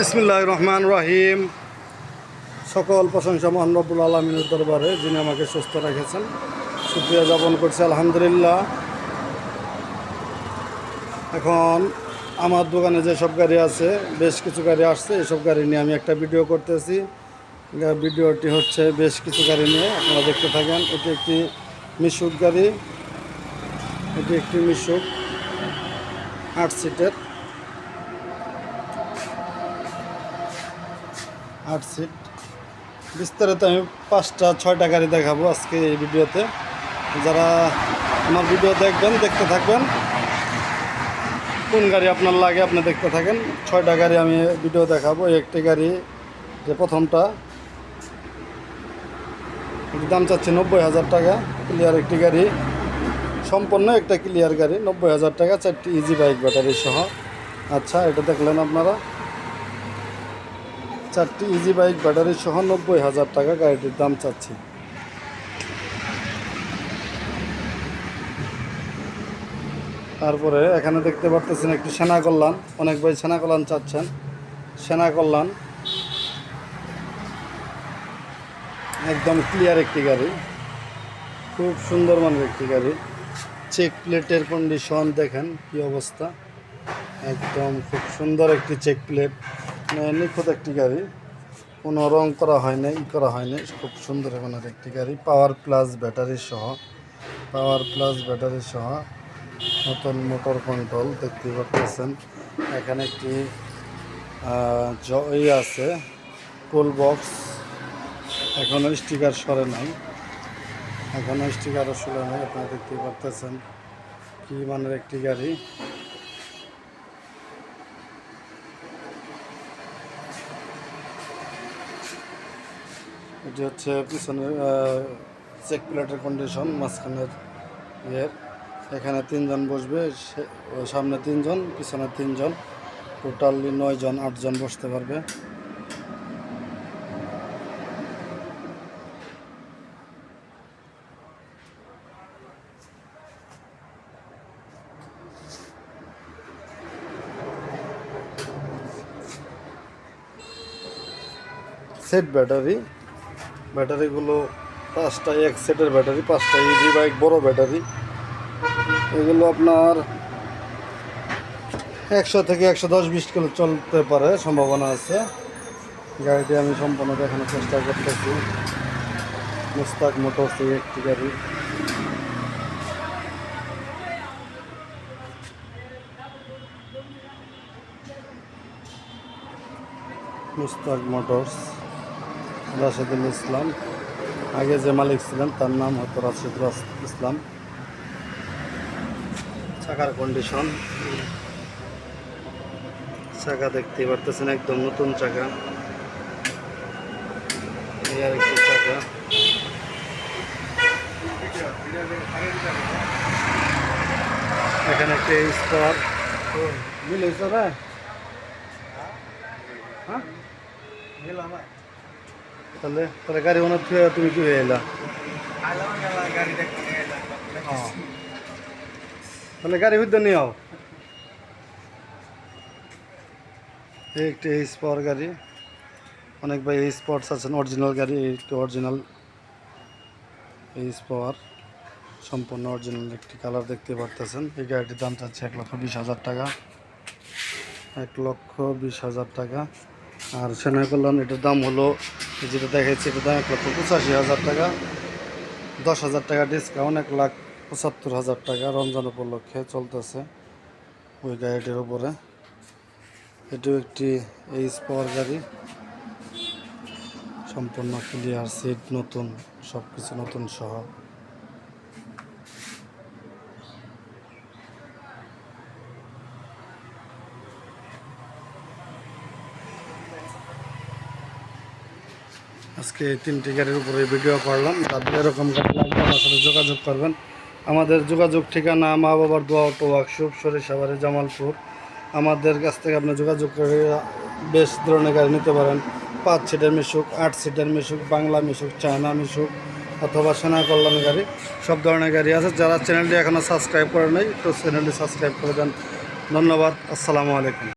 বিসমিল্লাহির রহমানির রহিম। সকল প্রশংসা মহান রব্বুল আলামিনের দরবারে, যিনি আমাকে সুস্থ রেখেছেন। শুকরিয়া জ্ঞাপন করছি, আলহামদুলিল্লাহ। এখন আমার দোকানে যেসব গাড়ি আছে, বেশ কিছু গাড়ি আসছে, এসব গাড়ি নিয়ে আমি একটা ভিডিও করতেছি। ভিডিওটি হচ্ছে বেশ কিছু গাড়ি নিয়ে, আপনারা দেখতে থাকেন। এটি একটি মিশুক গাড়ি, এটি একটি মিশুক 8 সিটের, 8 সিট। বিস্তারিত আমি 5টা-6টা গাড়ি দেখাবো আজকে এই ভিডিওতে। যারা আমার ভিডিও দেখবেন, দেখতে থাকবেন। কোন গাড়ি আপনার লাগে আপনি দেখতে থাকেন। 6টা গাড়ি আমি ভিডিও দেখাবো। একটি গাড়ি, যে প্রথমটা, দাম চাচ্ছি 90,000 টাকা। ক্লিয়ার একটি গাড়ি, সম্পূর্ণ একটা ক্লিয়ার গাড়ি, 90,000 টাকা, 4টি ইজি বাইক ব্যাটারি সহ। আচ্ছা, এটা দেখলেন আপনারা, 4টি ইজি বাইক ব্যাটারি সহ 90,000 টাকা গাড়িটির দাম চাচ্ছি। তারপরে এখানে দেখতে পারতেছেন একটি সেনা কল্যাণ। অনেক ভাই সেনা কল্যাণ চাচ্ছেন। সেনা কল্যাণ একদম ক্লিয়ার একটি গাড়ি, খুব সুন্দর মানের একটি গাড়ি। চেক প্লেটের কন্ডিশন দেখেন কি অবস্থা, একদম খুব সুন্দর একটি চেক প্লেট, নিখুঁত একটি গাড়ি, কোনো রং করা হয় নাই, করা হয়নি। খুব সুন্দর মানের একটি গাড়ি, পাওয়ার প্লাস ব্যাটারি সহ, পাওয়ার প্লাস ব্যাটারি সহ, নতুন মোটর কন্ট্রোল দেখতে পাচ্ছেন। এখানে একটি আছে টুল বক্স, এখনও স্টিকার সরে নাই, এখনও স্টিকারও সরে নাই। আপনারা দেখতে পাচ্ছেন কি মানের একটি গাড়ি। এটি হচ্ছে পিছনের চেক প্লেটের কন্ডিশন, মাঝখানের ইয়ের। এখানে 3 জন বসবে, সামনে 3 জন, পিছনে 3 জন, টোটালি 9 জন, 8 জন বসতে পারবে। সেট ব্যাটারি, ব্যাটারিগুলো 5টা এক সেটের ব্যাটারি, 5টা ইজি বাইক বড় ব্যাটারি। এগুলো আপনার 100 থেকে 110-20 কিলো চলতে পারে, সম্ভাবনা আছে। গাড়িটি আমি সম্পূর্ণ দেখানোর চেষ্টা করতেছি। মুস্তাক মোটরস একটি গাড়ি, মুস্তাক মোটরস, রাশেদুল ইসলাম। আগে যে মালিক ছিলেন তার নাম হতো রাশেদুল ইসলাম। চাকার কন্ডিশন, চাকা দেখতে পারতেছেন, একদম নতুন চাকা। আর একটি চাকা, এখানে একটি স্টার মিলেছে না? হ্যাঁ, তাহলে তাহলে গাড়ি ওনার থেকে তুমি কি হয়ে এলা? তাহলে গাড়ি হইতে নিয়ে আও। এই একটি এইচ পাওয়ার গাড়ি। অনেক ভাই এইচ পাওয়ার আছেন, অরিজিনাল গাড়ি, একটি অরিজিনাল এইচ পাওয়ার, সম্পূর্ণ অরিজিনাল একটি কালার দেখতে পারতেছেন। এই গাড়িটির দাম চাচ্ছে 1,20,000 টাকা, 1,20,000 টাকা। আর সেনা কল্যাণ, এটার দাম হলো, যেটা দেখাচ্ছি এটার দাম 1,85,000 টাকা, 10,000 টাকা ডিসকাউন্ট, 1,75,000 টাকা রমজান উপলক্ষে চলতেছে ওই গাড়িটির উপরে। এটিও একটি এইচ পাওয়ার গাড়ি, সম্পূর্ণ ক্লিয়ার, সিট নতুন, সব কিছু নতুন সহ। আজকে এই 3টি গাড়ির উপরে ভিডিও করলাম। তাদের এরকম গাড়ি লাগবে আমার সাথে যোগাযোগ করবেন। আমাদের যোগাযোগ ঠিকানা মা বাবার দোয়া অটো ওয়ার্কশপ, সরিষাবাড়ি, জামালপুর। আমাদের কাছ থেকে আপনি যোগাযোগ করে বেশ ধরনের গাড়ি নিতে পারেন। 5 সিটের মিশুক, 8 সিটের মিশুক, বাংলা মিশুক, চায়না মিশুক, অথবা সেনা কল্যাণ গাড়ি, সব ধরনের গাড়ি আছে। যারা চ্যানেলটি এখনও সাবস্ক্রাইব করে নাই, তো চ্যানেলটি সাবস্ক্রাইব করে দেন। ধন্যবাদ, আসসালামু আলাইকুম।